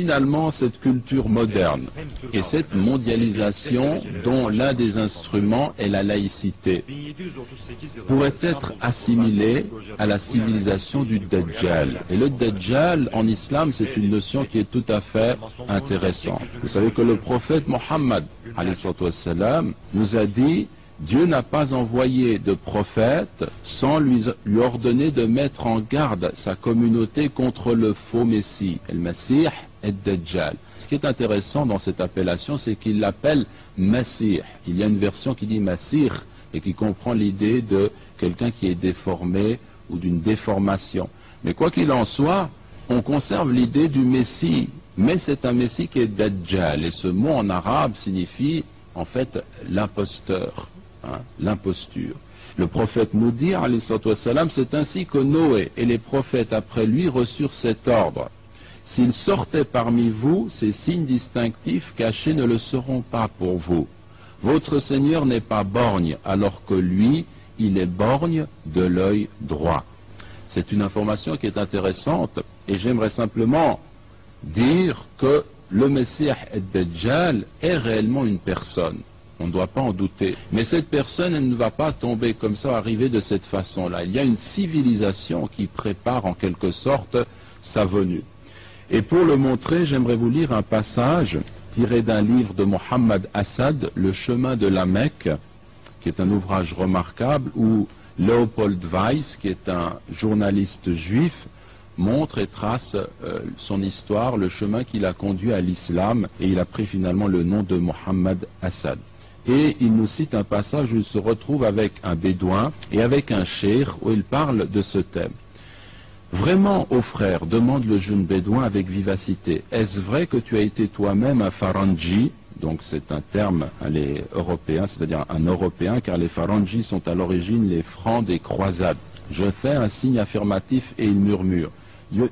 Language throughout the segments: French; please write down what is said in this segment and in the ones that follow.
finalement cette culture moderne et cette mondialisation dont l'un des instruments est la laïcité pourrait être assimilée à la civilisation du Dajjal. Et le Dajjal en islam, c'est une notion qui est tout à fait intéressante. Vous savez que le prophète Mohammed nous a dit: Dieu n'a pas envoyé de prophète sans lui ordonner de mettre en garde sa communauté contre le faux Messie, le Messie et Dajjal. Ce qui est intéressant dans cette appellation, c'est qu'il l'appelle Messie. Il y a une version qui dit Messie et qui comprend l'idée de quelqu'un qui est déformé ou d'une déformation. Mais quoi qu'il en soit, on conserve l'idée du Messie, mais c'est un Messie qui est Dajjal. Et ce mot en arabe signifie en fait l'imposteur. L'imposture. Le prophète nous dit, c'est ainsi que Noé et les prophètes après lui reçurent cet ordre. S'ils sortaient parmi vous, ces signes distinctifs cachés ne le seront pas pour vous. Votre Seigneur n'est pas borgne, alors que lui, il est borgne de l'œil droit. C'est une information qui est intéressante, et j'aimerais simplement dire que le Messie ad-Dajjal est réellement une personne. On ne doit pas en douter. Mais cette personne, elle ne va pas tomber comme ça, arriver de cette façon-là. Il y a une civilisation qui prépare en quelque sorte sa venue. Et pour le montrer, j'aimerais vous lire un passage tiré d'un livre de Mohammed Assad, Le chemin de la Mecque, qui est un ouvrage remarquable, où Leopold Weiss, qui est un journaliste juif, montre et trace son histoire, le chemin qui l'a conduit à l'islam, et il a pris finalement le nom de Mohammed Assad. Et il nous cite un passage où il se retrouve avec un bédouin et avec un cheikh où il parle de ce thème. Vraiment, ô frère, demande le jeune bédouin avec vivacité, est-ce vrai que tu as été toi-même un Faranji? Donc c'est un terme européen, c'est-à-dire un européen, car les Faranji sont à l'origine les francs des croisades. Je fais un signe affirmatif et il murmure,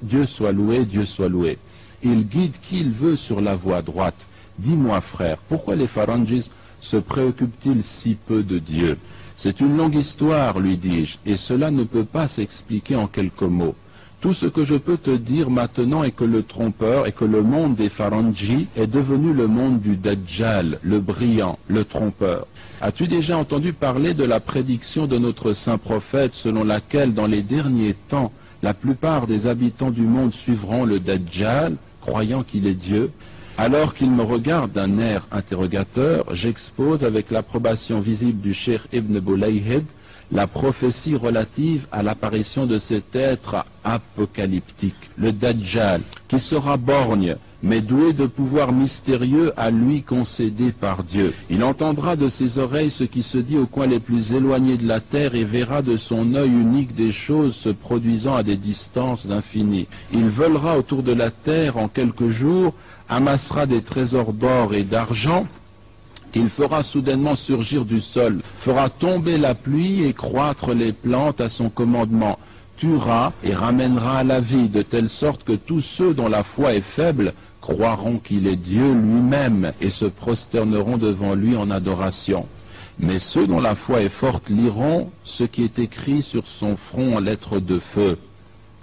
Dieu soit loué, Dieu soit loué. Il guide qui il veut sur la voie droite. Dis-moi frère, pourquoi les Faranjis se préoccupe-t-il si peu de Dieu? C'est une longue histoire, lui dis-je, et cela ne peut pas s'expliquer en quelques mots. Tout ce que je peux te dire maintenant est que le trompeur et que le monde des Faranji est devenu le monde du Dajjal, le brillant, le trompeur. As-tu déjà entendu parler de la prédiction de notre saint prophète selon laquelle dans les derniers temps, la plupart des habitants du monde suivront le Dajjal, croyant qu'il est Dieu? Alors qu'il me regarde d'un air interrogateur, j'expose avec l'approbation visible du cheikh Ibn Bulayhid la prophétie relative à l'apparition de cet être apocalyptique, le Dajjal, qui sera borgne, mais doué de pouvoirs mystérieux à lui concédés par Dieu. Il entendra de ses oreilles ce qui se dit aux coins les plus éloignés de la terre et verra de son œil unique des choses se produisant à des distances infinies. Il volera autour de la terre en quelques jours, amassera des trésors d'or et d'argent, qu'il fera soudainement surgir du sol, fera tomber la pluie et croître les plantes à son commandement, tuera et ramènera à la vie, de telle sorte que tous ceux dont la foi est faible croiront qu'il est Dieu lui-même et se prosterneront devant lui en adoration. Mais ceux dont la foi est forte liront ce qui est écrit sur son front en lettres de feu,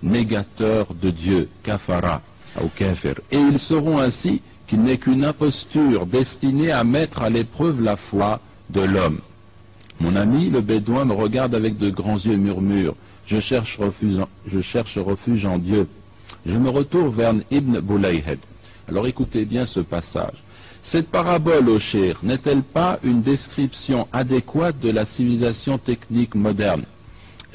négateur de Dieu, kafara, ou kafir. Et ils sauront ainsi qu'il n'est qu'une imposture destinée à mettre à l'épreuve la foi de l'homme. Mon ami, le bédouin, me regarde avec de grands yeux et murmure, je cherche refuge en Dieu. Je me retourne vers Ibn Bulayhid. Alors écoutez bien ce passage. Cette parabole, ô cheikh, n'est-elle pas une description adéquate de la civilisation technique moderne?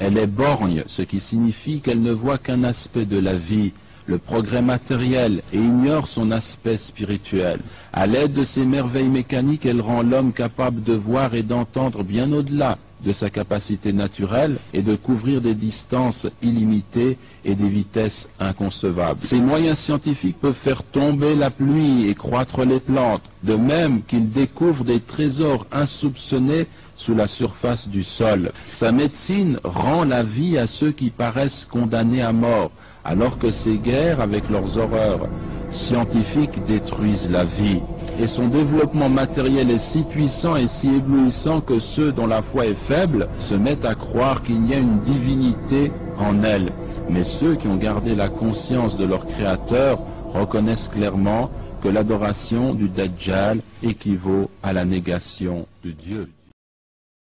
Elle est borgne, ce qui signifie qu'elle ne voit qu'un aspect de la vie, le progrès matériel, et ignore son aspect spirituel. À l'aide de ces merveilles mécaniques, elle rend l'homme capable de voir et d'entendre bien au-delà de sa capacité naturelle et de couvrir des distances illimitées et des vitesses inconcevables. Ces moyens scientifiques peuvent faire tomber la pluie et croître les plantes, de même qu'ils découvrent des trésors insoupçonnés sous la surface du sol. Sa médecine rend la vie à ceux qui paraissent condamnés à mort, alors que ces guerres, avec leurs horreurs scientifiques, détruisent la vie. Et son développement matériel est si puissant et si éblouissant que ceux dont la foi est faible se mettent à croire qu'il y a une divinité en elle. Mais ceux qui ont gardé la conscience de leur Créateur reconnaissent clairement que l'adoration du Dajjal équivaut à la négation de Dieu.